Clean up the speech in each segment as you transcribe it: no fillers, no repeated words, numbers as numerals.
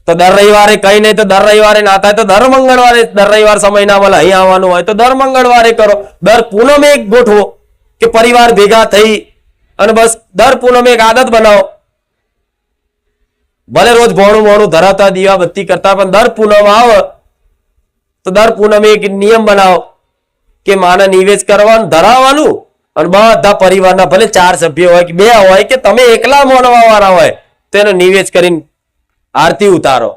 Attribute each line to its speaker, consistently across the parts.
Speaker 1: તો દર રવિવારે કઈ નહીં તો દર રવિવારે ના થાય તો દર મંગળવારે, દર રવિવાર સમય ના મળે અહીં આવવાનું હોય તો દર મંગળવારે કરો. દર પૂનમે એક ગોઠવો કે પરિવાર ભેગા થઈ અને બસ દર પૂનમે એક આદત બનાવો. ભલે રોજ ભોણું મોણું ધરાવતા દીવા બત્તી કરતા પણ દર પૂનમ આવે તો દર પૂનમે એક નિયમ બનાવો કે માને નિવેદ કરવાનું ધરાવવાનું અને બધા પરિવારના ભલે 4 સભ્યો હોય કે 2 હોય કે તમે એકલા મોનવા વાળા હોય તો એનો નિવેદ કરીને આરતી ઉતારો.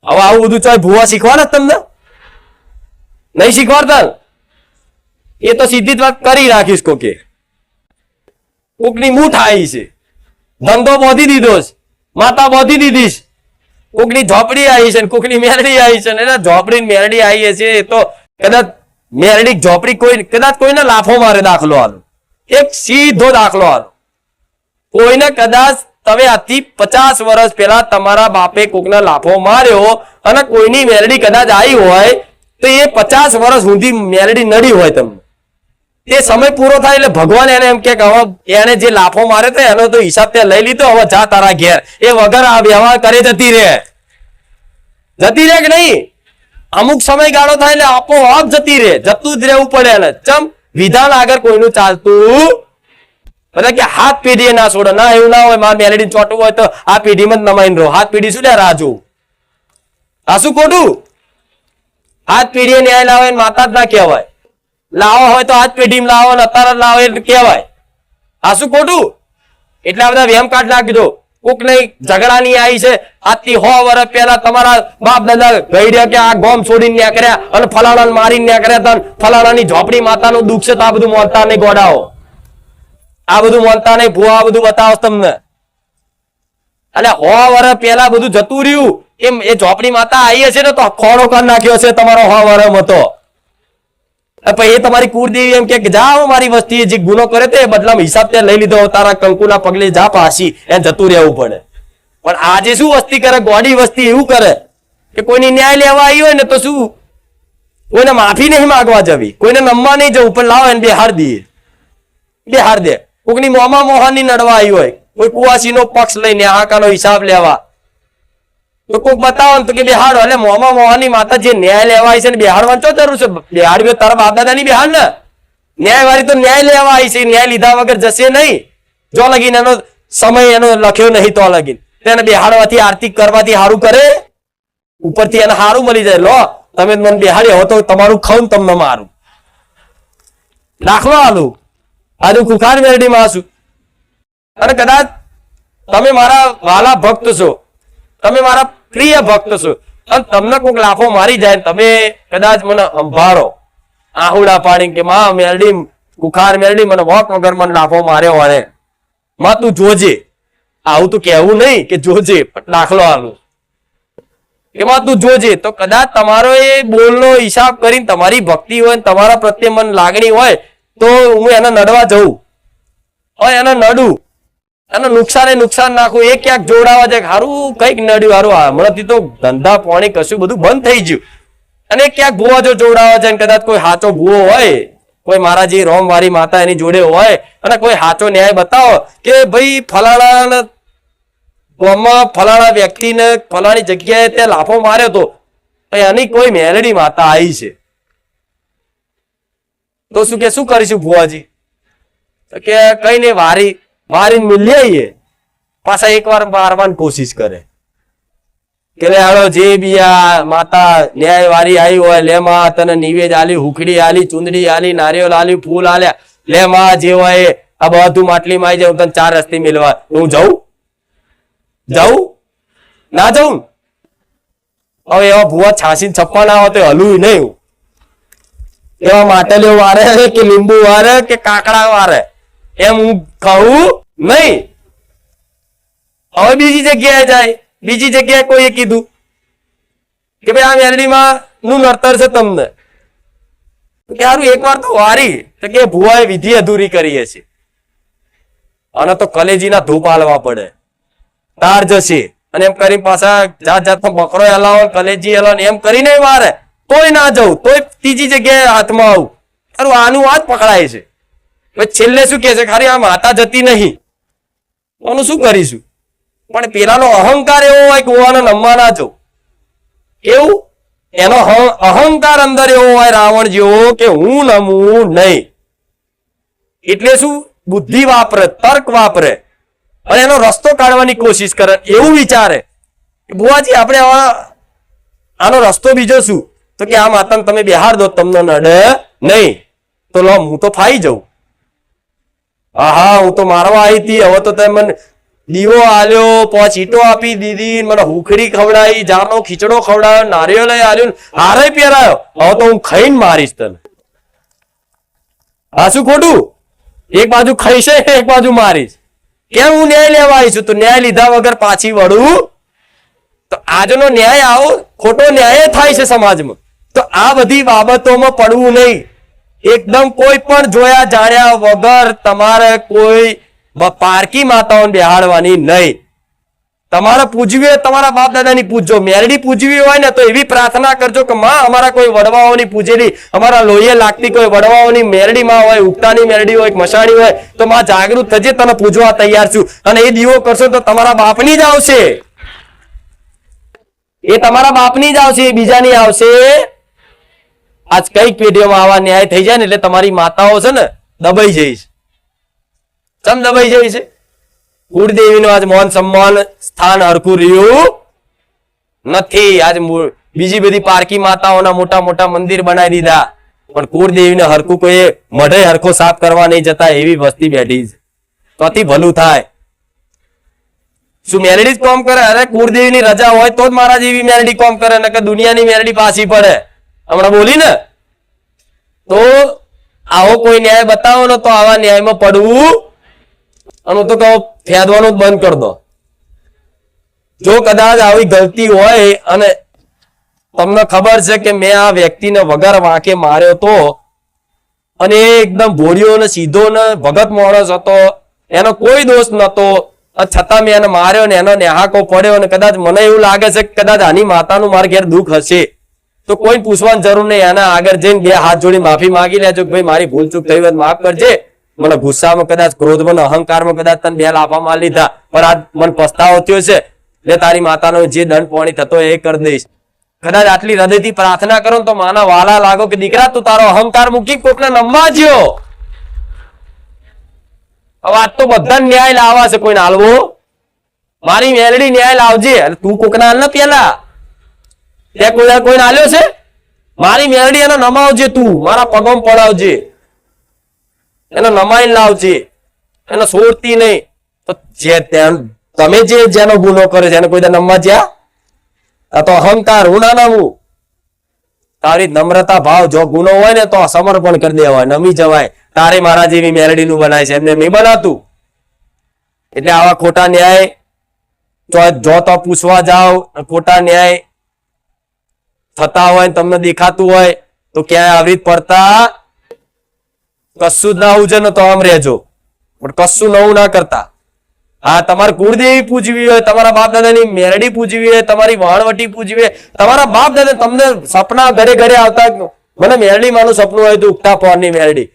Speaker 1: હવે આવું બધું ચાલ ભૂવા શીખવાના તમને નહીં શીખવાડતા? એ તો સીધી જ વાત કરી રાખીશ કોકે કોકની મૂઠ આવી છે, ધંધો બોધી દીધો છે, માતા બોધી દીધી છે, કોકની ઝોપડી આવી છે, કોકની મેરડી આવી છે. એના ઝોપડી મેરડી આવી છે એ તો કદાચ મેરડી ઝોપડી કોઈ કદાચ કોઈને લાફો મારે. દાખલો આલો, એક સીધો દાખલો આલો. કોઈને કદાચ તમે આથી 50 વર્ષ પહેલા તમારા બાપે કોકને લાફો માર્યો અને કોઈની મેરડી કદાચ આવી હોય તો એ 50 વર્ષ સુધી મેરડી નડી હોય તમને. તે સમય પૂરો થાય એટલે ભગવાન એને એમ કે હવે એને જે લાફો માર્યો તો એનો તો હિસાબ તે લઈ લીધો, હવે જા તારા ઘેર. એ વગર આ વ્યવહાર કરે જતી રહે કે નહીં? અમુક સમયગાળો થાય એટલે આપોઆપ જતી રહે, જતું જ રહેવું પડે એને. ચમ વિધાન આગળ કોઈનું ચાલતું એટલે કે હાથ પેઢીએ ના છોડે. ના એવું ના હોય મારે મેલેડી ચોટવું હોય તો આ પેઢીમાં જ નમાઈને રહો. હાથ પેઢી શું લે રાહ જોવું? આ શું ખોટું? હાથ પેઢીએ ન્યાય લાવે માતા જ ના કહેવાય. લાવો હોય તો હાથ પેઢીમાં લાવો ને અત્યારે લાવો એટલે કહેવાય. આ શું ખોટું? એટલા બધા વેમ કાઢ નાખજો. કોક નહીં ઝઘડાની આવી છે આજથી 100 વર્ષ પહેલા તમારા બાપ દાદા ગઈડ્યા કે આ ગોમ છોડીને નીકળ્યા અને ફલાણાને મારીને નીકળ્યા હતા, ફલાણાની ઝોપડી માતાનું દુઃખ છે તો આ બધું મોનતા નહીં ગોડાઓ, આ બધું મોનતા નહીં ભૂવા, આ બધું બતાવો તમને. એટલે 100 વર્ષ પહેલા બધું જતું રહ્યું એમ એ ઝોપડી માતા આવી હશે ને તો ખોડો કરી નાખ્યો છે તમારો 100 વર્ષ હતો. એ તમારી કુળદેવી એમ કે જાઓ મારી વસ્તી જે ગુનો કરે તે બદલામાં હિસાબ તે લઈ લીધો, તારા કંકુના પગલે જા પાછી, એને જતું રહેવું પડે. પણ આજે શું વસ્તી કરે? ગોડી વસ્તી એવું કરે કે કોઈની ન્યાય લેવા આવી હોય ને તો શું કોઈને માફી નહીં માંગવા જવી, કોઈને નમવા નહીં જવું, પણ લાવો એને બેહાર દઈએ, બેહાર દે. કોઈની મોમાં મોહનની નડવા આવી હોય, કોઈ કુવાસીનો પક્ષ લઈને આકાનો હિસાબ લેવા તો કોઈક બતાવો તો કે બેહાડો. એટલે મોમાં મોહનની માતા જે ન્યાય લેવા આવી છે ને બેહાડવાની તો જરૂર છે? બેહાડવી તારા બાપ દાદાની બેહાડ ને. ન્યાયવાળી તો ન્યાય લેવા આવી છે, ન્યાય લીધા વગર જશે નહીં. જો લગીન એનો સમય એનો લખ્યો નહીં તો લગીન તેને બેહાડવાથી આરતી કરવાથી સારું કરે, ઉપરથી એને સારું મળી જાય. લો તમે મને બેહાડ્યો તો તમારું ખાઉં તમને મારું. દાખલો આલું આજુ કુખાર મેરડીમાં આસું. અને કદાચ તમે મારા વાલા ભક્ત છો, તમે મારા પ્રિય ભક્ત છો અને તમને કોઈક લાફો મારી જાય, તમે કદાચ મને સંભાળો આહુડા પાડી કે માં મેરડી કુખાર મેરડી મને વોક વગર મને લાફો માર્યો વાળે માં તું જોજે. આવું તો કહેવું નહીં કે જોજે, દાખલો આલું એમાં તું જોજે. તો કદાચ તમારો એ બોલનો હિસાબ કરીને તમારી ભક્તિ હોય તમારા પ્રત્યે મન લાગણી હોય તો હું એને નડવા જઉં હોય, એને નડું, એને નુકસાન નાખું. એ ક્યાંક જોડાવા જાય હારું કઈક નડ્યું, હારું હમણાંથી તો ધંધા પાણી કશું બધું બંધ થઈ ગયું અને ક્યાંક ભૂવા જો જોડાવા જાય, કદાચ કોઈ સાચો ભૂવો હોય, કોઈ મારા જે રોમવારી માતા એની જોડે હોય અને કોઈ સાચો ન્યાય બતાવો કે ભાઈ ફલાણા ગામમાં ફલાણા વ્યક્તિને ફલાણી જગ્યાએ તે લાફો માર્યો તો એની કોઈ મેલડી માતા આવી છે તો શું કરીશું ભુવાજી? તો કે કઈ નહીં વારી મિલી આવીએ. પાછા એકવાર મારવાની કોશિશ કરે કે હાલો જે બી આ માતા ન્યાય વારી આવી હોય લે માં તને નિવેદ આલી, હુકડી આલી, ચુંદડી આલી, નારિયેળ આલી, ફૂલ આલ્યા, લે માં જે હોય આ બધું માટલી માં આવી જાય, તને 4 રસ્તે મિલવા. હું જાઉં ના જાઉં? હવે એવા ભુવા 86 ના હોય તો હલવું નહીં. એવા માટલીઓ વારે કે લીંબુ વારે કે કાકડા વારે એમ હું કહું નહીં. હવે બીજી જગ્યાએ જાય, બીજી જગ્યાએ કોઈએ કીધું કે ભાઈ આ મેરડીમાં નું નડતર છે તમને, કે સારું એકવાર તો વારી તો કે ભુવાએ વિધિ અધૂરી કરીએ છે અને તો કલેજીના ધૂપ હાલવા પડે, તાર જશે. અને એમ કરી પાછા જાત જાતનો બકરો હલાવો કલેજી હલાવો એમ કરીને મારે તોય ના જવું તોય ત્રીજી જગ્યાએ હાથમાં આવું તારું આનું વાત પકડાય છે પછી છેલ્લે શું કે છે ખાલી આ માતા જતી નહીં આનું શું કરીશું પણ પેલાનો અહંકાર એવો હોય કે હું નમવા ના જવું એવું એનો અહંકાર અંદર એવો હોય રાવણ જેવો કે હું નમવું નહીં એટલે શું બુદ્ધિ વાપરે તર્ક વાપરે અને એનો રસ્તો કાઢવાની કોશિશ કરે એવું વિચારે બુવાજી આપણે આનો રસ્તો બીજો શું તો કે આ માતાને તમે બિહાર દો તમને નડે નહીં તો લો હું તો ફાઈ જાઉં હા હું તો મારવા આવી હતી હવે તો તમે મને દીવો આલ્યો 5 ઈંટો આપી દીધી મને હુખડી ખવડાવી જારનો ખીચડો ખવડાવ્યો નારિયેળ આલ્યું હારે પહેરાયો હવે તો હું ખાઈને મારીશ તને હા શું ખોટું એક બાજુ ખાઈશે એક બાજુ મારીશ કેમ હું ન્યાય લેવા આવી છું તો ન્યાય લીધા વગર પાછી વળું તો આજનો ન્યાય આવો ખોટો ન્યાય થાય છે સમાજમાં તો આ બધી બાબતોમાં પડવું નહીં એકદમ કોઈ પણ જોયા જાણ્યા વગર તમારે કોઈ પારકી માતાઓને બેહાડવાની નહીં તમારે પૂજવી હોય તમારા બાપ દાદાની પૂજજો મેરડી પૂજવી હોય ને તો એવી પ્રાર્થના કરજો કે માં અમારા કોઈ વડવાઓની પૂજેલી અમારા લોહીએ લાગતી કોઈ વડવાઓની મેરડી માં હોય ઉગતાની મેરડી હોય મસાણી હોય તો માં જાગૃત થજે તને પૂજવા તૈયાર છું અને એ દીવો કરશો તો તમારા બાપની જ આવશે એ તમારા બાપની જ આવશે બીજાની આવશે આજ કઈક પેઢીઓમાં આવા ન્યાય થઈ જાય ને એટલે તમારી માતાઓ છે ને દબાઈ જઈશ ચમ દબાઈ જાય છે કુળદેવીનું આજ માન સન્માન સ્થાન હરખું રહ્યું નથી આજ બીજી બધી પારકી માતાઓના મોટા મોટા મંદિર બનાવી દીધા પણ કુળદેવીને હરખું કોઈ મઢે હરખો સાફ કરવા નહીં જતા એવી વસ્તી બેઠી છે તોથી ભલું થાય શું મેલડી જ કોમ કરે અરે કુળદેવીની રજા હોય તો જ મારા જેવી મેલડી કોમ કરે ને કે દુનિયાની મેલડી પાછી પડે હમણાં બોલી ને તો આવો કોઈ ન્યાય બતાવો ને તો આવા ન્યાયમાં પડવું અને તો કહો ફેદવાનું જ બંધ કરી દો જો કદાચ આવી ગલતી હોય અને તમને ખબર છે કે મેં આ વ્યક્તિને વગર વાંકે માર્યો તો અને એકદમ ભોળિયો ને સીધો ને ભગત માણસ હતો એનો કોઈ દોષ નતો છતાં મેં એને માર્યો ને એનો નેહાકો પડ્યો અને કદાચ મને એવું લાગે છે કે કદાચ આની માતાનું મારા ઘેર દુઃખ હશે તો કોઈ પૂછવાની જરૂર નહીં એના આગળ જઈને 2 હાથ જોડી માફી માંગી લેજો કે ભાઈ મારી ભૂલ ચૂક થઈ હોય માફ કરજે મને ગુસ્સામાં કદાચ ક્રોધમાં અહંકારમાં કદાચ તને 2 લાફા માર લીધા પણ આજ મને પસ્તાવો થયો છે એટલે તારી માતાનો જે દંડ પોણી થતો એ કરી દઈશ કદાચ આટલી હૃદયથી પ્રાર્થના કરો તો માના વાલા લાગો કે દીકરા તું તારો અહંકાર મૂકી કોકને નમવા જ્યો હવે આજ તો બધા ન્યાય લાવવા છે કોઈને હાલવો મારી મેલડી ન્યાય લાવજે તું કોકના હાલ ને પેલા ત્યાં કોઈને હાલ્યો છે મારી મેલડી એને નમાવજે તું મારા પગમ પડાવજે એને નમાઈને લાવજે એને છોડતી નહીં તો તમે જેનો ગુનો કરે છે એને કોઈ નમવા જ્યાં આ તો અહંકાર હું ના નમું તારી નમ્રતા ભાવ જો ગુનો હોય ને તો સમર્પણ કરી દેવાય નમી જવાય તારે મારા જેવી મેલડી નું બનાય છે એમને નહીં બનાતું એટલે આવા ખોટા ન્યાય જો તો પૂછવા જાઓ ખોટા ન્યાય થતા હોય તમને દેખાતું હોય તો ક્યાંય આવી પડતા કશું જ ના ઉજે ને તો આમ રહેજો પણ કશું નવું ના કરતા હા તમારે કુળદેવી પૂજવી હોય તમારા બાપ દાદાની મેરડી પૂજવી હોય તમારી વહાણવટી પૂજવી હોય તમારા બાપ દાદા તમને સપના ઘરે ઘરે આવતા મને મેરડી માનું સપનું હોય તો ઉગતા પહોરની મેરડી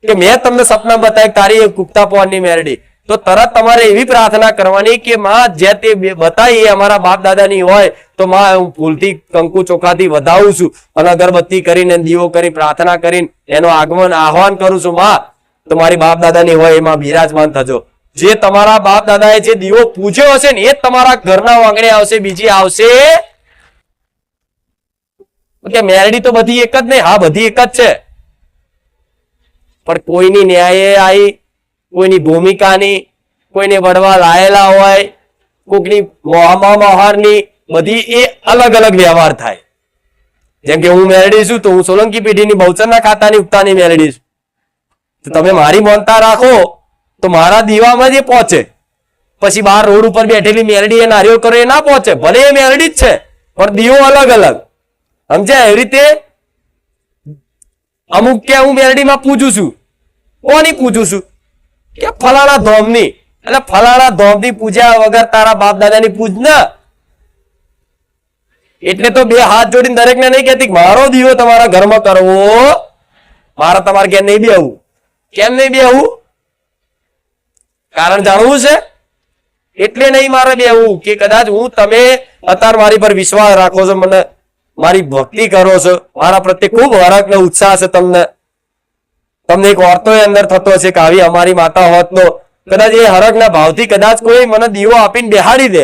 Speaker 1: કે મેં તમને સપના બતાવ્યા તારી ઉગતા પહોરની મેરડી તો તરત તમારે એવી પ્રાર્થના કરવાની કે માં જે તે બતાવી એ અમારા બાપ દાદાની હોય તો માં હું ફૂલથી કંકુ ચોખાથી વધાવું છું અને અગરબત્તી કરીને દીવો કરી પ્રાર્થના કરીને એનો આગમન આહવાન કરું છું માં તો મારી બાપ દાદાની હોય એમાં બિરાજમાન થજો જે તમારા બાપ દાદાએ જે દીવો પૂજ્યો હશે ને એ જ તમારા ઘરના આંગણે આવશે બીજી આવશે કે મેરડી તો બધી એક જ નહીં હા બધી એક જ છે પણ કોઈની ન્યાયે આવી કોઈની ભૂમિકાની કોઈને વડવા લાયેલા હોય કોઈની મોહારની બધી એ અલગ અલગ વ્યવહાર થાય જેમ કે હું મેરડી છું તો હું સોલંકી પેઢીની બહુચરના ખાતાની ઉગતાની મેરડી છું તો તમે મારી માનતા રાખો તો મારા દીવામાં જ પહોંચે પછી બહાર રોડ ઉપર બેઠેલી મેરડી એ નારિયેળ કરે એ ના પહોંચે ભલે એ મેરડી જ છે પણ દીવો અલગ અલગ સમજ્યા એવી રીતે અમુક કે હું મેરડીમાં પૂજું છું કોની પૂજું છું કે ફલાણા ધોમની એટલે ફલાણા ધોમની પૂજ્યા વગર તારા બાપ દાદાની પૂજ ના એટલે તો બે હાથ જોડીને દરેકને નહીં કહેતી મારો દીવો તમારા ઘરમાં કરવો, મારા તમારે ઘેર નહીં બેહવું. કેમ નહીં બેહવું? કારણ જાણવું છે. એટલે નહીં મારે બેહવું કે કદાચ હું તમે અત્યારે મારી પર વિશ્વાસ રાખો છો, મને મારી ભક્તિ કરો છો, મારા પ્રત્યે ખૂબ હરખ ને ઉત્સાહ છે તમને એક વાર્તો અંદર થતો હશે કે આવી અમારી માતા હોત તો કદાચ એ હરખના ભાવથી કદાચ કોઈ મને દીવો આપીને બેહાડી દે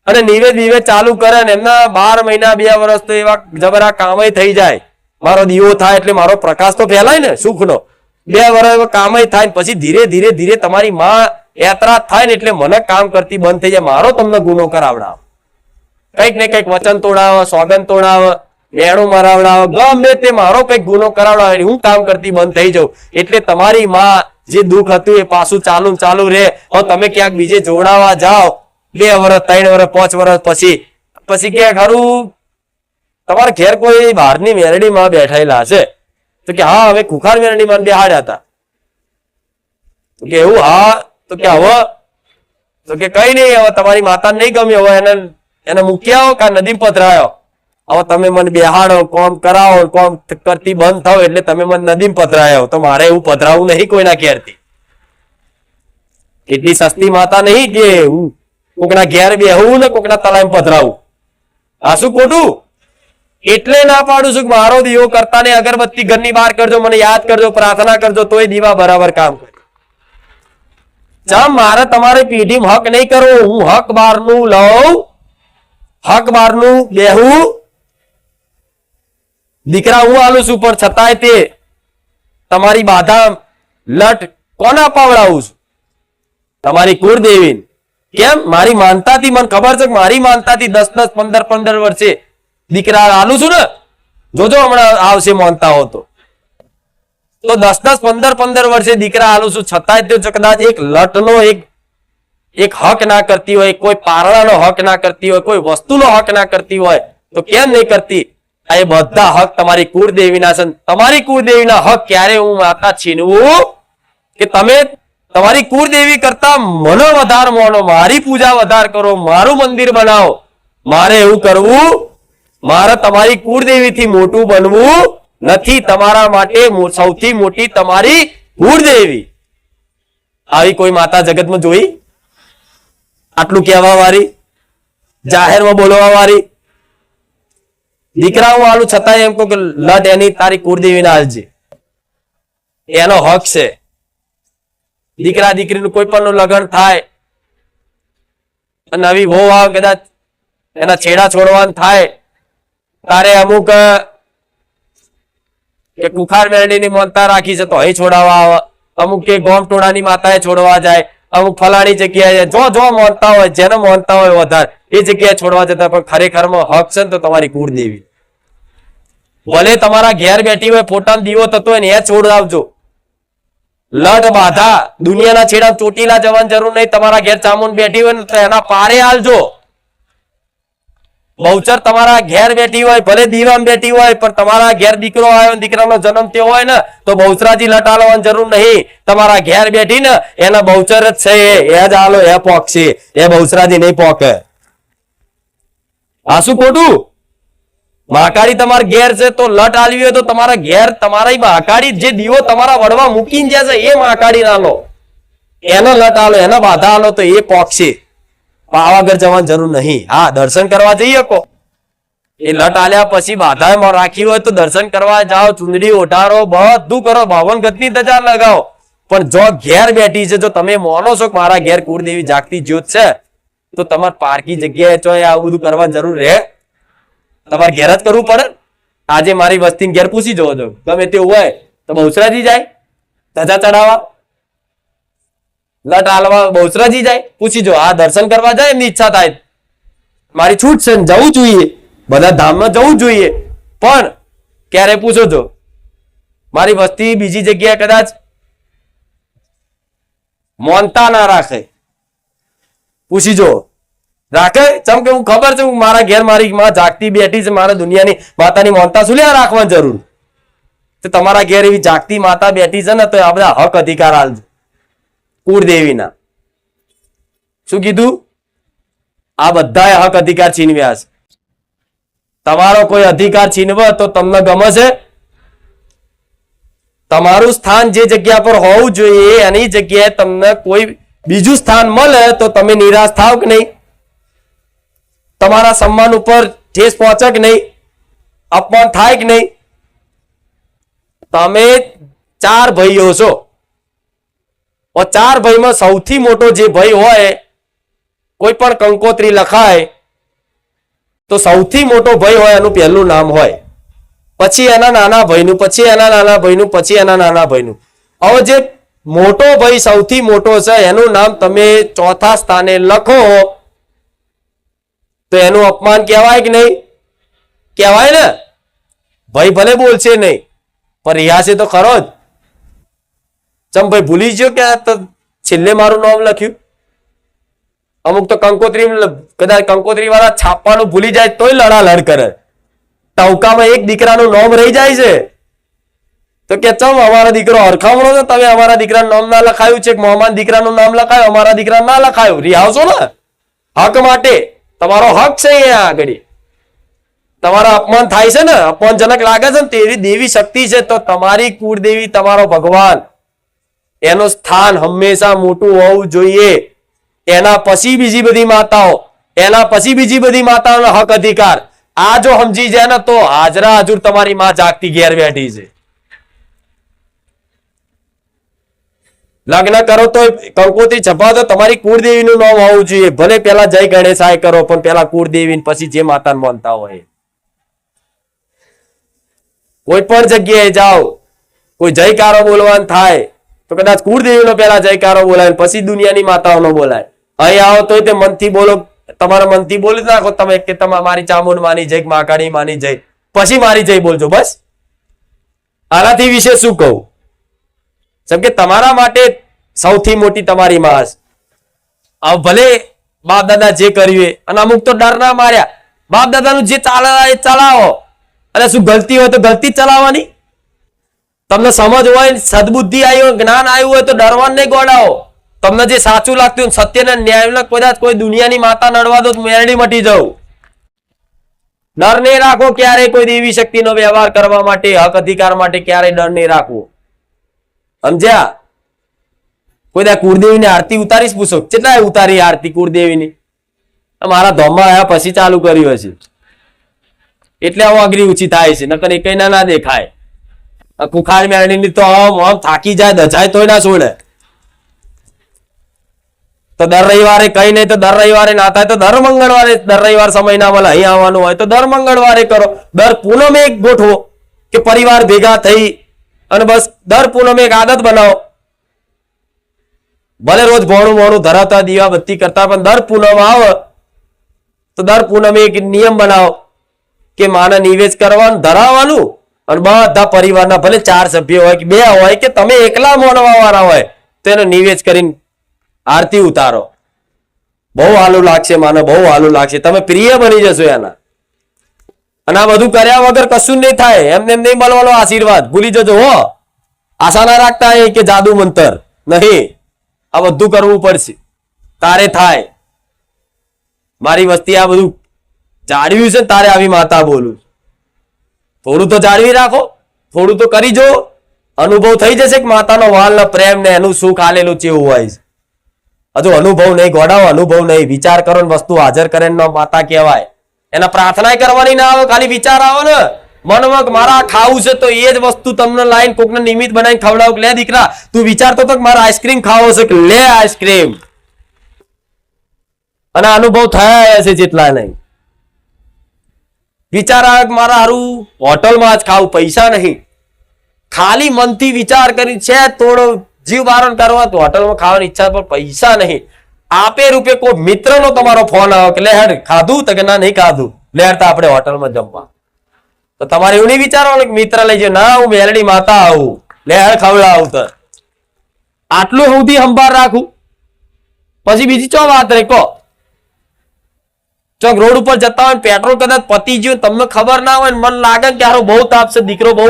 Speaker 1: અને નિવેદ ચાલુ કરે ને એમના 12 મહિના 2 વર્ષ તો એવા જબરા કામય થઈ જાય. મારો દીવો થાય એટલે મારો પ્રકાશ તો ફેલાય ને સુખનો. 2 વર્ષ કામય થાય પછી ધીરે ધીરે તમારી માં યાત્રા થાય ને એટલે મને કામ કરતી બંધ થઈ જાય. મારો તમને ગુનો કરાવડાવ, કંઈક ને કંઈક વચન તોડાવ, સોગંદ તોડાવ, મેણું મરાવડાવ, ગમે તે મારો કંઈક ગુનો કરાવડાવ, હું કામ કરતી બંધ થઈ જાઉં. એટલે તમારી માં જે દુઃખ હતું એ પાછું ચાલુ રહે. હવે તમે ક્યાંક બીજે જોડાવા જાઓ 2 વર્ષ 3 વર્ષ 5 વર્ષ પછી કે ખરું તમારા ઘેર કોઈ બહારની મેરડીમાં બેઠેલા હશે તો કે હા હવે ખુખાર મેરડીમાં બેહાડ્યા હતા તો કે એવું, હા તો કે હવે તો કે કઈ નહીં, હવે તમારી માતા નહીં ગમ્યો, હવે એને મૂક્યા આવો કા નદી પધરાયો, હવે તમે મને બેહાડો, કોમ કરાવો, કોમ કરતી બંધ થાવ એટલે તમે મને નદી પધરાયો, તો મારે એવું પધરાવું નહીં કોઈના ઘેરથી. એટલી સસ્તી માતા નહીં કે હું કોકના ઘેર બેહવું ને કોકના તલામ પધરાવું. આ શું ખોટું? એટલે ના પાડું છું કે મારો દીવો કરતા ને અગરબત્તી ઘરની બહાર કરજો, મને યાદ કરજો, પ્રાર્થના કરજો, તોય દીવા બરાબર કામ કરે. મારે તમારી પેઢીમાં હક નહીં કરવો, હું હક બહારનું લઉં, હક બહારનું બેહું, દીકરા હું આલું છું, પણ છતાંય તે તમારી બાધા લટ કોના પાવડાવું છું? તમારી કુળદેવી. કેમ? મારી માનતાથી મને ખબર છે કે મારી માનતાથી 10 15 વર્ષે દીકરા આલું છું ને, જોજો હમણાં આવશે માનતા હો તો 10 15 વર્ષે દીકરા આલું છું, છતાંય તે કદાચ એક લટનો એક હક ના કરતી હોય, કોઈ પારણાનો હક ના કરતી હોય, કોઈ વસ્તુનો હક ના કરતી હોય તો કેમ નહીં કરતી? આ બધા હક તમારી કુળદેવીના છે. તમારી કુળદેવીના હક ક્યારે હું માતા છીનવું કે તમે તમારી કુળદેવી કરતા મને વધારે માનો, મારી પૂજા વધારે કરો, મારું મંદિર બનાવો? મારે એવું કરવું? મારે તમારી કુળદેવીથી મોટું બનવું નથી. તમારા માટે સૌથી મોટી તમારી કુળદેવી. આવી કોઈ માતા જગતમાં જોઈ? આટલું કહેવા વાળી, જાહેરમાં બોલવા વાળી? દીકરા હું આલું છતાંય એમ કહું કે લટ એની તારી કુળદેવીને આલજે, એનો હક છે. દીકરા દીકરીનું કોઈ પણ લગ્ન થાય, નવી વહુ આવે, કદાચ એના છેડા છોડવાનું થાય તારે અમુક કે કુખાર મેરડીની માનતા રાખી છે તો અહીં છોડાવવા આવે, અમુક કે ગોમ ટોળાની માતાએ છોડવા જાય, અમુક ફલાણી જગ્યાએ જો માનતા હોય, જેને માનતા હોય વધારે એ જગ્યાએ છોડવા જતા. પણ ખરેખરમાં હક છે ને તો તમારી કુળદેવી. ભલે તમારા ઘેર બેઠી હોય, પોતાનો દીવો થતો હોય ને એ છોડાવજો. લટ બાધા દુનિયાના છેડા ચોટીલા જવાની જરૂર નહીં. તમારા ઘેર ચામુંડ બેઠી હોય ને તો એના પારે હાલજો. બહુચર તમારા ઘેર બેઠી હોય, ભલે દીવામાં બેઠી હોય, પણ તમારા ઘેર દીકરો આવ્યો, દીકરાનો જન્મ થયો હોય ને તો બહુચરાજી લટ હાલવાની જરૂર નહીં. તમારા ઘેર બેઠી ને એના બહુચર જ છે, એ જ હાલો, એ પોકશે, એ બહુચરાજી નહીં પોકે. આ શું ખોટું? મહાકાળી તમારા ઘેર છે તો લટ આલવી હોય તો તમારા ઘેર તમારી મહાકાળી જે દીવો તમારા વડવા મૂકીને જાય છે એ મહાકાળી ના લો, એનો લટ આલો, એના બાધા આલો તો એ પોકશે. પાવાગઢ જવાની જરૂર નહીં. હા, દર્શન કરવા જઈ શકો. એ લટ આલ્યા પછી બાધા રાખી હોય તો દર્શન કરવા જાઓ, ચુંદડી ઓઢારો, બધું કરો, 52 ગજની ધજા લગાવો. પણ જો ઘેર બેઠી છે, જો તમે માનો છો કે મારા ઘેર કુળદેવી જાગતી જ્યોત છે તો તમારે પારકી જગ્યાએ ચોય આવું બધું કરવાની જરૂર રહે? તમારે ઘેર જ કરવું પડે. આજે મારી વસ્તીને ઘેર પૂછી જવો છો, ગમે તે હોય તો બહુચરાજી જાય ધજા ચડાવવા, લટ હાલવા બહુચરાજી જાય, પૂછી જો. આ દર્શન કરવા જાય, એમની ઈચ્છા થાય, મારી છૂટ છે, જવું જોઈએ, બધા ધામમાં જવું જોઈએ, પણ ક્યારે પૂછો છો? મારી વસ્તી બીજી જગ્યાએ કદાચ મોનતા ના રાખે, પૂછી જો. રાખે ચમ કે હું ખબર છે મારા ઘેર મારી માં જાગતી બેઠી છે, મારે દુનિયાની માતાની મોનતા શું લ્યા રાખવાની જરૂર? તો તમારા ઘેર એવી જાગતી માતા બેઠી છે ને તો આ બધા હક અધિકાર આલજો કુળદેવીના. શું કીધું? આ બધા હક અધિકાર છીનવ્યા છે. તમારો કોઈ અધિકાર છીનવે તો તમને ગમશે? તમારું સ્થાન જે જગ્યા પર હોવું જોઈએ એની જગ્યાએ તમને કોઈ બીજું સ્થાન મળે તો તમે નિરાશ થાવ કે નહીં? તમારા સન્માન ઉપર ઠેસ પહોંચે કે નહીં? અપમાન થાય કે નહીં? તમે 4 ભાઈઓ છો, 4 ભાઈમાં સૌથી મોટો જે ભાઈ હોય, કોઈ પણ કંકોત્રી લખાય તો સૌથી મોટો ભાઈ હોય એનું પહેલું નામ હોય, પછી એના નાના ભાઈનું, પછી એના નાના ભાઈનું, પછી એના નાના ભાઈનું. હવે જે મોટો ભાઈ સૌથી મોટો છે એનું નામ તમે ચોથા સ્થાને લખો તો એનું અપમાન કહેવાય કે નહીં? કહેવાય ને? ભાઈ ભલે બોલશે નહીં પણ રિયાશે તો ખરો જ. ચમ ભાઈ ભૂલી ગયો કે છેલ્લે મારું નામ લખ્યું? અમુક તો કંકોત્રી, કદાચ કંકોત્રી વાળા છાપવાનું ભૂલી જાય તોય લડાલડ કરે. ટવકામાં એક દીકરાનું નામ રહી જાય છે તો કે ચમ અમારો દીકરો હરખામણો છે, તમે અમારા દીકરાનું નામ ના લખાયું છે, મોહમ્મદ દીકરાનું નામ લખાયું, અમારા દીકરા ના લખાયું. રિહાવશો ને? હક માટે તમારો હક છે. અહીંયા આગળ તમારા અપમાન થાય છે ને, અપમાનજનક લાગે છે ને, તેવી દેવી શક્તિ છે તો તમારી કુળદેવી, તમારો ભગવાન, એનું સ્થાન હંમેશા મોટું હોવું જોઈએ. એના પછી બીજી બધી માતાઓ, એના પછી બીજી બધી માતાઓનો હક અધિકાર. આ જો સમજી જાય ને તો હાજરા હજુર તમારી માં જાગતી ઘેર બેઠી છે. લગ્ન કરો તો કંકોત્રી છપાવો તો તમારી કુળદેવીનું નામ હોવું જોઈએ. ભલે પેલા જય ગણેશાય કરો પણ પેલા કુળદેવી, પછી જે માતાને માનતા હોય. કોઈ પણ જગ્યાએ જાઓ, કોઈ જયકારો બોલવાનું થાય તો કદાચ કુળદેવીનો પેલા જયકારો બોલાય, પછી દુનિયાની માતાઓનો બોલાય. અહીં આવો તો તે મનથી બોલો, તમારા મનથી બોલી નાખો તમે કે તમે મારી ચામુંડ માની જય, મહાકાળી માની જય, પછી મારી જય બોલજો. બસ આનાથી વિશે શું કહું? જેમ કે તમારા માટે સૌથી મોટી તમારી માં છે. ભલે બાપ દાદા જે કર્યું અને અમુક તો ડર ના માર્યા, બાપ દાદાનું જે ચાલે એ ચલાવો. અને શું ગલતી હોય તો ગલતી ચલાવવાની. તમને સમજ હોય, સદબુદ્ધિ આવી હોય, જ્ઞાન આવ્યું હોય તો ડરવાનું નહીં ગોડાવો. તમને જે સાચું લાગતું હોય, સત્ય ને ન્યાય, કદાચ કોઈ દુનિયાની માતા નડવા દો મેરડી મટી જવું. ડર નહીં રાખો ક્યારેય કોઈ દેવી શક્તિનો વ્યવહાર કરવા માટે, હક અધિકાર માટે ક્યારેય ડર નહીં રાખવો. સમજ્યા? કોઈ કુળદેવીની આરતી ઉતારીશ? પૂછો કેટલા ઉતારી આરતી કુળદેવીની? મારા ધોમમાં આવ્યા પછી ચાલુ કર્યું હશે એટલે આવું અઘરી ઊંચી થાય છે, નકર એ કઈ ના દેખાય. કુખાર મેળણી તો આમ થાકી જાય, દજાય તોય ના છોડે. તો દર રવિવારે કઈ નહીં તો દર રવિવારે ના થાય તો દર મંગળવારે, દર રવિવાર સમય ના મળે અહીં આવવાનું હોય તો દર મંગળવારે કરો. દર પૂનમે એક ગોઠવો કે પરિવાર ભેગા થઈ અને બસ દર પૂનમે એક આદત બનાવો. ભલે રોજ ભોણું મોણું ધરાવતા, દીવા બત્તી કરતા, પણ દર પૂનમ આવે તો દર પૂનમે એક નિયમ બનાવો કે માને નિવેદ કરવાનું, ધરાવવાનું, અને બધા પરિવારના ભલે 4 સભ્યો હોય કે 2 હોય કે તમે એકલા મોનવા વાળા હોય તો એનો નિવેદ કરીને આરતી ઉતારો. બહુ હાલું લાગશે, માને બહુ હાલું લાગશે, તમે પ્રિય બની જશો એના. અને આ બધું કર્યા વગર કશું નહીં થાય. એમને એમ નહીં મળવાનો આશીર્વાદ. ભૂલી જજો હો. આશા ના રાખતા કે જાદુ મંતર નહીં, આ બધું કરવું પડશે તારે થાય. મારી વસ્તી આ બધું જાળવ્યું છે તારે આવી માતા બોલું. થોડું તો જાળવી રાખો, થોડું તો કરી જો. અનુભવ થઈ જશે કે માતાનો વાલ ને પ્રેમ ને એનું સુખ આલેલું ચેવું હોય છે. હજુ અનુભવ નહીં ગોડાવો, અનુભવ નહીં. વિચાર કરો ને વસ્તુ હાજર કરે ને માતા કહેવાય. એના પ્રાર્થના કરવાની ના આવે, ખાલી વિચાર આવે ને મનમાં મારા ખાવું છે તો એ જ વસ્તુ તમને લાઈન કોકને નિમિત્ત બનાવીને ખવડાવો કે લે દીકરા તું વિચારતો તો મારે આઈસ્ક્રીમ ખાવો છે કે લે આઈસ્ક્રીમ. અને અનુભવ થયા છે જેટલા નહીં. વિચાર આવે કે મારા હારું હોટલમાં જ ખાવું, પૈસા નહીં. ખાલી મનથી વિચાર કરી છે થોડો જીવ બારણ કરવા તો હોટલમાં ખાવાની ઈચ્છા પણ પૈસા નહીં. આપે રૂપે કોઈ મિત્રનો તમારો ફોન આવે કે લે હેડ ખાધું તો કે ના નહીં ખાધું, લે હેડ આપણે હોટલમાં જમવા. તો તમારે એવું નહીં વિચારવાનું કે મિત્ર લઈ જાય, ના હું મેલડી માતા આવું, લે હેડ ખવડાવું. તો આટલું સુધી સંભાળ રાખું પછી બીજી ચો વાત રે કહો. ચોક રોડ ઉપર જતા હોય પેટ્રોલ કદાચ પતી ગયું, તમને ખબર ના હોય, મન લાગે કે હારો બહુ તાપ છે, દીકરો બહુ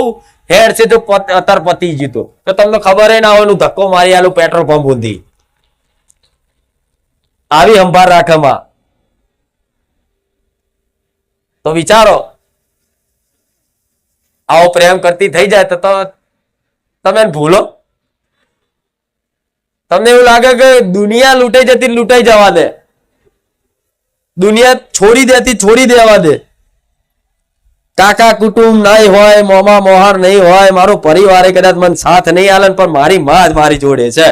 Speaker 1: હેડ છે, જો અત્યારે પતી ગયું તો તમને ખબર ના હોય, ધક્કો મારી આલું પેટ્રોલ પંપ ઊંધી. આવી સંભાળ રાખવામાં તો વિચારો આવો પ્રેમ કરતી થઈ જાય તો તમે ભૂલો. તમને એવું લાગે કે દુનિયા લૂંટાઈ જતી લૂંટાઈ જવા દે, દુનિયા છોડી દેતી છોડી દેવા દે. કાકા કુટુંબ નહીં હોય, મોમા મોહાર નહીં હોય, મારો પરિવારે કદાચ મને સાથ નહીં આલે, પણ મારી માં જ મારી જોડે છે.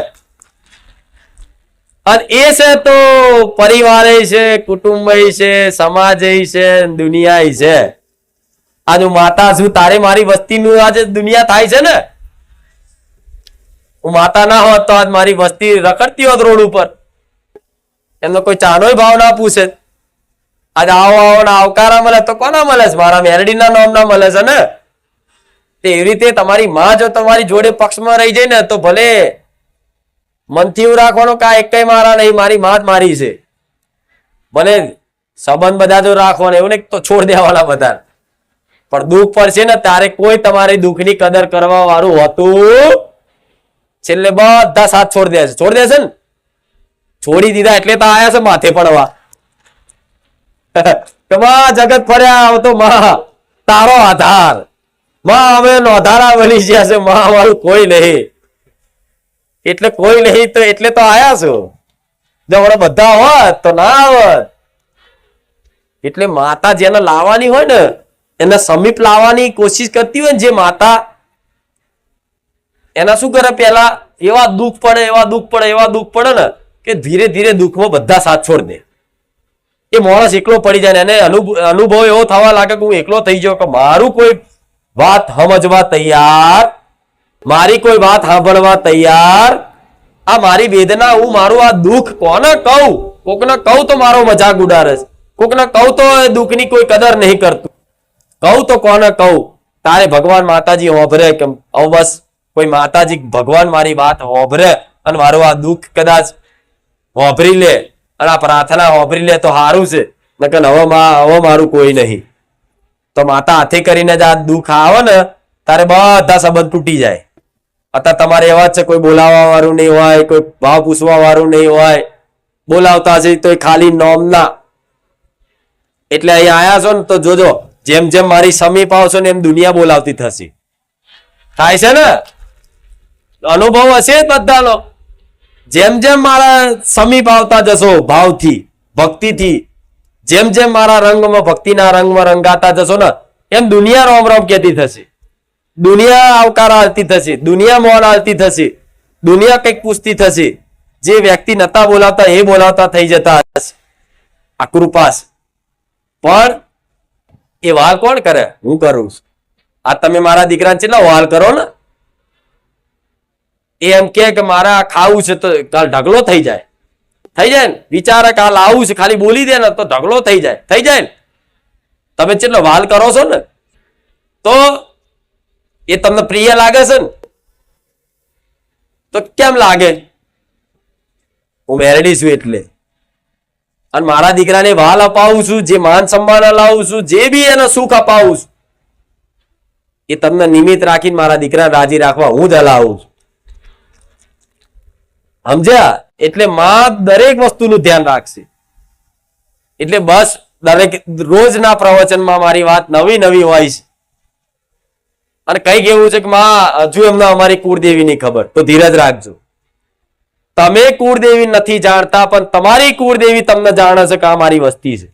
Speaker 1: અને એ છે તો પરિવારે છે, કુટુંબ છે, સમાજ છે, દુનિયા છે. આજે માતા છું તારે મારી વસ્તીનું આજે દુનિયા થાય છે ને. હું માતા ના હોત તો આજ મારી વસ્તી રખડતી હોત રોડ ઉપર, એમનો કોઈ ચાનો ભાવ ના પૂછે. આજે આવો આવો ને આવકારા મળે તો કોના મળે છે? મારા મેરડીના નામ ના મળે છે ને. એવી રીતે તમારી માં જો તમારી જોડે પક્ષમાં રહી જાય ને તો ભલે મનથી એવું રાખવાનું કે એક મારા નહીં, મારી માં જ મારી છે. ભલે સંબંધ બધા જો રાખવાનો એવું નહીં તો છોડ દેવાના બધા, પણ દુઃખ પડશે ને ત્યારે કોઈ તમારી દુઃખની કદર કરવા વાળું હોતું છેલ્લે બધા સાથ છોડી દેશે ને. છોડી દીધા એટલે તો આયા છે માથે પડવા. જગત ફર્યા તો માં તારો આધાર, માં અમે નોધારા બની ગયા છે, માં અમારું કોઈ નહીં. એટલે કોઈ નહીં તો એટલે તો આયા છો. જો બધા હોત તો ના આવત. એટલે માતા જેને લાવવાની હોય ને એને સમીપ લાવવાની કોશિશ કરતી હોય ને જે માતા, એના શું કરે, પેલા એવા દુઃખ પડે ને કે ધીરે ધીરે દુઃખમાં બધા સાથ છોડ દે. એ માણસ એકલો પડી જાય ને એને અનુભવ એવો થવા લાગે કે હું એકલો થઈ જાઉં, કે મારું કોઈ વાત સમજવા તૈયાર, મારી કોઈ વાત સાંભળવા તૈયાર, આ મારી વેદના, હું મારું આ દુઃખ કોને કહું? કોકને કહું તો મારો મજાક ઉડાડે છે, કોકને કહું તો દુઃખની કોઈ કદર નહીં કરતું. કહું તો કોને કહું? તારે ભગવાન માતાજી હોભરે કે બસ કોઈ માતાજી ભગવાન મારી વાત હોભરે અને મારું આ દુઃખ કદાચ હોભરી લે અને આ પ્રાર્થના હોભરી લે તો સારું છે. નકર હવે મારું કોઈ નહીં. તો માતા હાથે કરીને જ આ દુઃખ આવે ને તારે બધા સંબંધ તૂટી જાય. અત્યારે તમારે એવા જ છે, કોઈ બોલાવવા વાળું નહીં હોય, કોઈ ભાવ પૂછવા વાળું નહીં હોય, બોલાવતા હશે તો ખાલી નોમના. એટલે અહીંયા આયા છો ને તો જોજો, જેમ જેમ મારી સમીપ આવશો ને એમ દુનિયા બોલાવતી થશે. થાય છે ને, અનુભવ હશે જ બધાનો. જેમ જેમ મારા સમીપ આવતા જશો ભાવથી, ભક્તિથી, જેમ જેમ મારા રંગમાં ભક્તિના રંગમાં રંગાતા જશો ને એમ દુનિયા રોમ રોમ કહેતી થશે, દુનિયા આવકાર આવતી થશે, દુનિયા મોન આવતી થશે, દુનિયા કંઈક પૂછતી થશે. જે વ્યક્તિ નતા બોલાવતા એ બોલાવતા થઈ જતા હશે. આ કૃપા. પણ એ વાલ કોણ કરે? હું કરું છું. આ તમે મારા દીકરાને કેટલા વાલ કરો ને, એ એમ કે મારા ખાવું છે તો કાલ ઢગલો થઈ જાય ને. વિચારે કાલ આવું છે, ખાલી બોલી દે ને તો ઢગલો થઈ જાય ને. તમે કેટલો વાલ કરો છો ને તો એ તમને પ્રિય લાગે છે ને. તો કેમ લાગે? હું મેરડી છું એટલે. અને મારા દીકરાને વાલ અપાવું છું, જે માન સન્માન લાવું છું, જે બી એને સુખ અપાવું છું, એ તમને નિમિત્ત રાખીને મારા દીકરા રાજી રાખવા હું જ હલાવું છું. સમજ્યા? એટલે માં દરેક વસ્તુનું ધ્યાન રાખશે. એટલે બસ દરેક રોજના પ્રવચનમાં મારી વાત નવી નવી હોય છે. અને કઈ કેવું છે કે માં હજુ એમને અમારી કુળદેવીની ખબર, તો ધીરજ રાખજો. તમે કુળદેવી નથી જાણતા પણ તમારી કુળદેવી તમને જાણે છે કે આ મારી વસ્તી છે.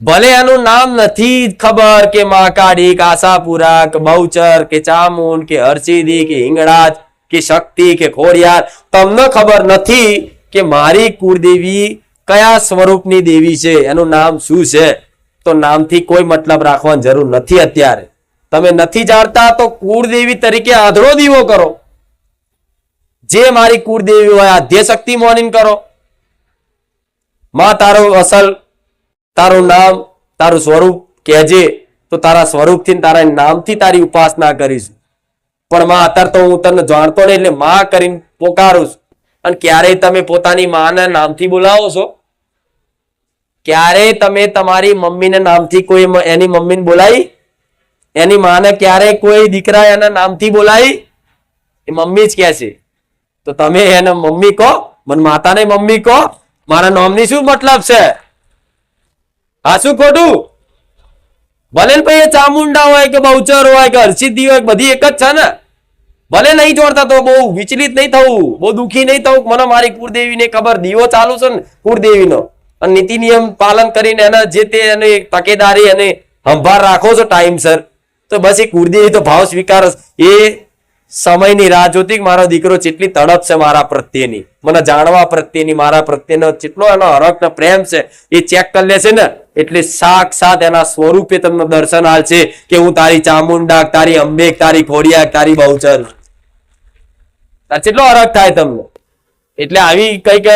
Speaker 1: ભલે એનું નામ નથી ખબર કે મહાકાળી કે આશાપુરા કે બહુચર કે ચામુંડ કે હરસિદ્ધિ કે હિંગળાજ કે શક્તિ કે ખોડિયાર, તમને ખબર નથી કે મારી કુળદેવી કયા સ્વરૂપની દેવી છે, એનું નામ શું છે. તો નામથી કોઈ મતલબ રાખવાની જરૂર નથી. અત્યારે તમે નથી જાણતા તો કુળદેવી તરીકે આંધળો દીવો કરો. જે મારી કુળદેવી હોય આદ્ય શક્તિ મોનિન કરો. માં તારું અસલ, તારું નામ, તારું સ્વરૂપ કહેજે તો તારા સ્વરૂપથી તારા નામથી તારી ઉપાસના કરીશ. પણ માં અત્યારે તો હું તને જાણતો નહીં એટલે માં કરીને પોકારું છું. અને ક્યારેય તમે પોતાની માના નામથી બોલાવો છો? ક્યારેય તમે તમારી મમ્મીને નામથી કોઈ એની મમ્મીને બોલાવી? એની માને ક્યારેય કોઈ દીકરા એના નામથી બોલાવી? એ મમ્મી જ કહે છે. તો તમે એને મમ્મી કહો, મને માતાને મમ્મી કહો. મારા નામની શું મતલબ છે? હા, શું ખોટું? ભલે ને ભાઈ એ ચામુંડા હોય કે બહુચર હોય કે હરસિદ્ધિ હોય બધી એક જ છે ને. ભલે નહીં જોડતા તો બહુ વિચલિત નહીં થવું, બહુ દુઃખી નહીં થવું. મને મારી કુળદેવીને ખબર, દીવો ચાલુ છે ને કુળદેવીનો, અને નીતિ નિયમ પાલન કરીને એના જે તે એની તકેદારી અને સંભાળ રાખો છો ટાઈમસર, તો બસ એ કુળદેવી તો ભાવ સ્વીકાર. એ સમયની રાહ જોતી મારો દીકરો કેટલી તડપ છે મારા પ્રત્યેની, મને જાણવા પ્રત્યેની, મારા પ્રત્યેનો કેટલો એનો હરખ ને પ્રેમ છે એ ચેક કરી લે છે ને. એટલે સાક્ષાત એના સ્વરૂપે તમને દર્શન આલશે કે હું તારી ચામુંડા, તારી અંબે, તારી ખોડિયા, તારી બહુચર. કેટલો હરખ થાય તમને. એટલે આવી કઈક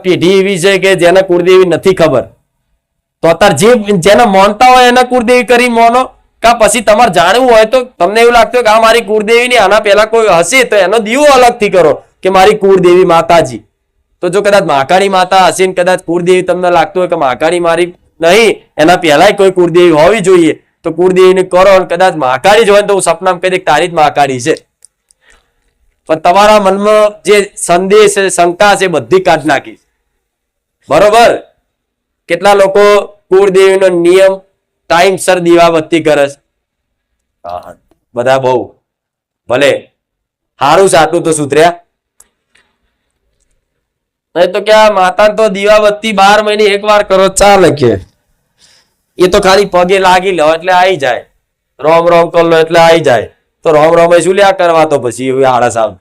Speaker 1: પેઢી એવી છે કે જેને કુળદેવી નથી ખબર, તો અત્યારે જેને માનતા હોય એને કુળદેવી કરી માનો. કા પછી તમારે જાણવું હોય તો તમને એવું લાગતું કે આ મારી કુળદેવી ની આના પહેલા કોઈ હશે તો એનો દીવો અલગથી કરો કે મારી કુળદેવી માતાજી. તો જો કદાચ મહાકાળી માતા હશે ને કદાચ કુળદેવી તમને લાગતું હોય કે મહાકાળી મારી નહીં, એના પહેલા કોઈ કુળદેવી હોવી જોઈએ, તો કુળદેવીને કરો. કદાચ મહાકાળી જ હોય તો હું સપનામાં કહી દે તારી જ મહાકાળી છે. પણ તમારા મનમાં જે સંદેશ છે, શંકા છે, બધી કાઢ નાખી. બરોબર. કેટલા લોકો કુળદેવીનો નિયમ ટાઈમસર દીવાબત્તી કરે છે. બધા બહુ ભલે સારું સાટું તો સુધર્યા નહીં તો ક્યાં માતા તો દીવાબત્તી 12 મહિને એકવાર કરો ચાલે કે એ તો ખાલી પગે લાગી લો એટલે આવી જાય, રોમ રોમ કરી લો એટલે આવી જાય. તો રોમ રોમ શું લ્યા કરવા, તો પછી આળસ આવ.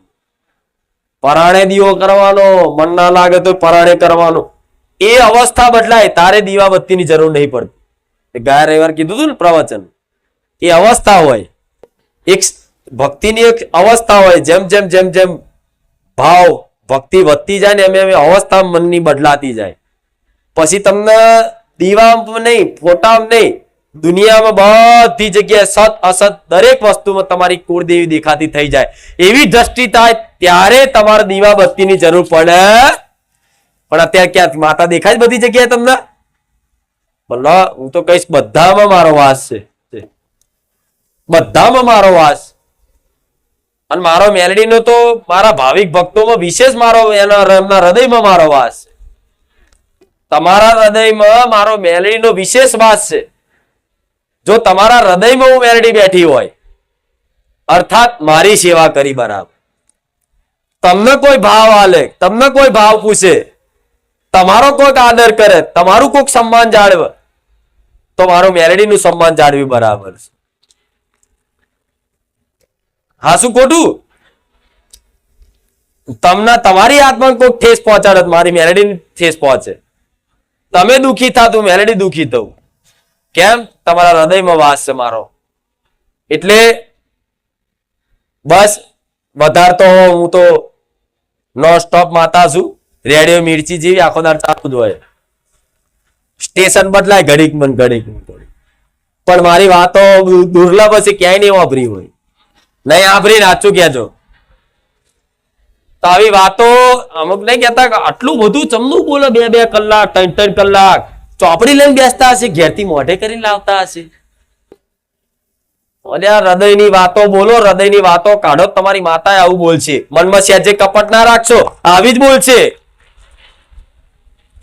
Speaker 1: પરાણે દીવો કરવાનો, મન ના લાગે તો પરાણે કરવાનો. એ અવસ્થા બદલાય તારે દીવાબત્તીની જરૂર નહીં પડતી. ગયા રવિવાર કીધું હતું ને પ્રવચન, એ અવસ્થા હોય, એક ભક્તિની એક અવસ્થા હોય. જેમ જેમ જેમ જેમ ભાવ ભક્તિ વધતી જાય ને એમ એમ અવસ્થા મનની બદલાતી જાય. પછી તમને દીવામાં નહીં, ફોટામાં નહીં, દુનિયામાં બધી જગ્યાએ સત અસત દરેક વસ્તુમાં તમારી કુળદેવી દેખાતી થઈ જાય. એવી દ્રષ્ટિ થાય ત્યારે તમારે દીવાબત્તીની જરૂર પડે. પણ અત્યારે ક્યાં માતા દેખાય બધી જગ્યાએ તમને? હું તો કહીશ બધામાં મારો વાસ છે, બધામાં મારો વાસ. અને મારો મેલડીનો તો મારા ભાવિક ભક્તોમાં વિશેષ મારો એમના હૃદયમાં મારો વાસ છે. તમારા હૃદયમાં મારો મેલડીનો વિશેષ વાસ છે. જો તમારા હૃદયમાં હું મેલડી બેઠી હોય, અર્થાત મારી સેવા કરી બરાબર, તમને કોઈ ભાવ આલે, તમને કોઈ ભાવ પૂછે, તમારો કોઈક આદર કરે, તમારું કોઈક સન્માન જાળવે, તો મારું મેલડીનું સન્માન જાળવી બરાબર છે. હા શું ખોટું? તમને તમારી આત્માને કોઈક ઠેસ પહોંચાડે, મારી મેલડીની ઠેસ પહોંચે. તમે દુઃખી થતું, મેલડી દુઃખી થવું. કેમ? તમારા હૃદયમાં વાસ છે મારો. એટલે બસ વધારે તો હું તો નોન સ્ટોપ માતા છું. રેડિયો મિર્ચી જેવી આખો દાર ચાલુ જ હોય. સ્ટેશન બદલાય ઘડીક મન ઘડીક, પણ મારી વાતો દુર્લભ હશે, ક્યાંય નહીં વાપરી હોય. નહીં આભરી નાચું કહેજો. તો આવી વાતો અમુક નહીં કહેતા આટલું બધું ચમનું બોલો, 2-2 કલાક 3-3 કલાક ચોપડી લઈને બેસતા હશે, ઘેરથી મોઢે કરીને લાવતા હશે. હૃદયની વાતો બોલો, હૃદયની વાતો કાઢો. તમારી માતા આવું બોલશે. મનમાં સહેજે કપટ ના રાખશો, આવી જ બોલશે.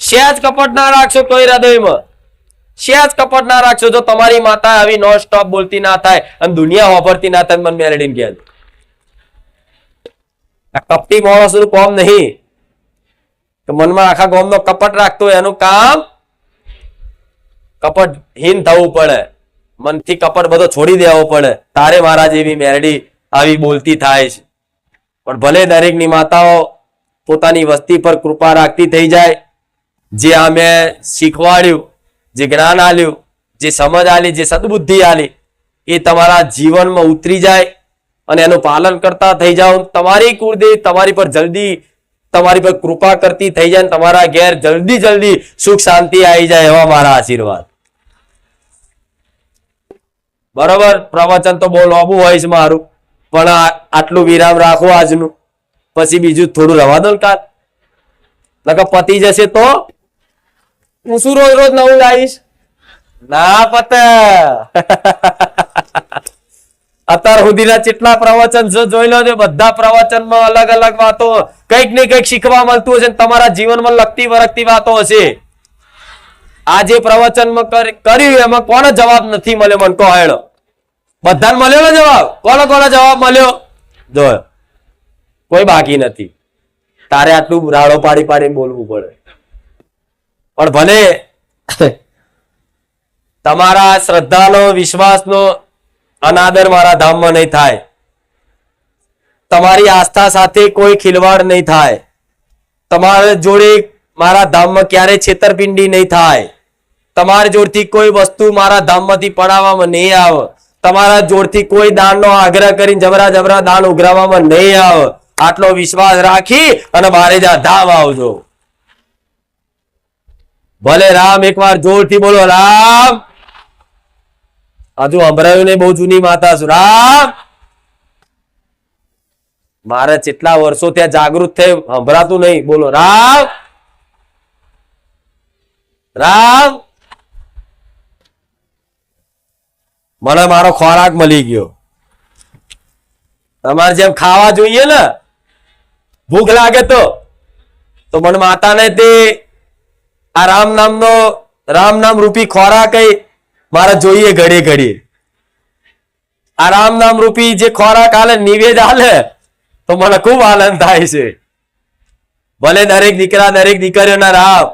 Speaker 1: સહેજ કપટ ના રાખશો કોઈ હૃદયમાં, સહેજ કપટ ના રાખશો. જો તમારી માતા આવી નોન સ્ટોપ બોલતી ના થાય અને દુનિયા વાપરતી ના થાય, મન મેલડીને કહે કપટી માણસનું કામ નહીં. મનમાં આખા ગામનો કપટ રાખતો હોય એનું કામ કપટહીન થવું પડે. મનથી કપટ બધો છોડી દેવો પડે, તારે મારા જેવી મેલડી આવી બોલતી થાય છે. પણ ભલે દરેકની માતાઓ પોતાની વસ્તી પર કૃપા રાખતી થઈ જાય. જે આ મેં શીખવાડ્યું, જે જ્ઞાન આલ્યું, જે સમજ આલી, જે સદબુદ્ધિ આલી, એ તમારા જીવનમાં ઉતરી જાય અને એનું પાલન કરતા થઈ જાઓ. તમારી કુળદેવી તમારી પર જલ્દી તમારી પર કૃપા કરતી થઈ જાય, તમારા ઘેર જલ્દી જલ્દી સુખ શાંતિ આવી જાય, એવા મારા આશીર્વાદ. બરોબર. પ્રવચન તો બહુ લાંબુ હોય છે મારું, પણ આટલું વિરામ રાખો આજનું. પછી બીજું થોડું રવા દો કાલ, નકર પતી જશે તો હું શું રોજ રોજ નવું લાવીશ? ના પતે. અત્યાર સુધીના જેટલા પ્રવચન જોઈ લો છો, બધા પ્રવચનમાં અલગ અલગ વાતો, કંઈક ને કંઈક શીખવા મળતું હશે, તમારા જીવનમાં લગતી વરગતી વાતો હશે. આ જે પ્રવચનમાં કર્યું એમાં કોનો જવાબ નથી મળ્યો? મને કહો હેડો. બધાને મળ્યો ને જવાબ? કોનો જવાબ મળ્યો? જો કોઈ બાકી નથી. તારે આટલું રાડો પાડી પાડીને બોલવું પડે. પણ ભલે તમારા શ્રદ્ધાનો વિશ્વાસનો અનાદર મારા ધામમાં નહીં થાય, તમારી આસ્થા સાથે કોઈ ખિલવાડ નહીં થાય, તમારા જોડે મારા ધામમાં ક્યારે છેતરપિંડી નહીં થાય, તમારા જોડથી કોઈ વસ્તુ મારા ધામમાંથી પડાવવામાં નહીં આવે, તમારા જોડથી કોઈ દાનનો આગ્રહ કરીને જબરા દાન ઉઘરાવવામાં નહીં આવે. આટલો વિશ્વાસ રાખી અને મારે જા ધામ આવજો. ભલે રામ એકવાર જોરથી બોલો રામ. હજુ સંભળાયું નહીં, બહુ જૂની માતા છું. રામ. મારે કેટલા વર્ષો ત્યાં જાગૃત થઈ, સંભળાતું નહીં. બોલો રામ રામ. મને મારો ખોરાક મળી ગયો. તમારે જેમ ખાવા જોઈએ ને, ભૂખ લાગે તો મને માતાને તે આ રામ નામ રૂપી ખોરાક મારે જોઈએ ઘડી ઘડી. આ રામ નામ રૂપી જે ખોરાક હાલે, નિવેદ હાલે, તો મને ખૂબ આનંદ થાય છે. ભલે દરેક દીકરા દરેક દીકરીઓના રામ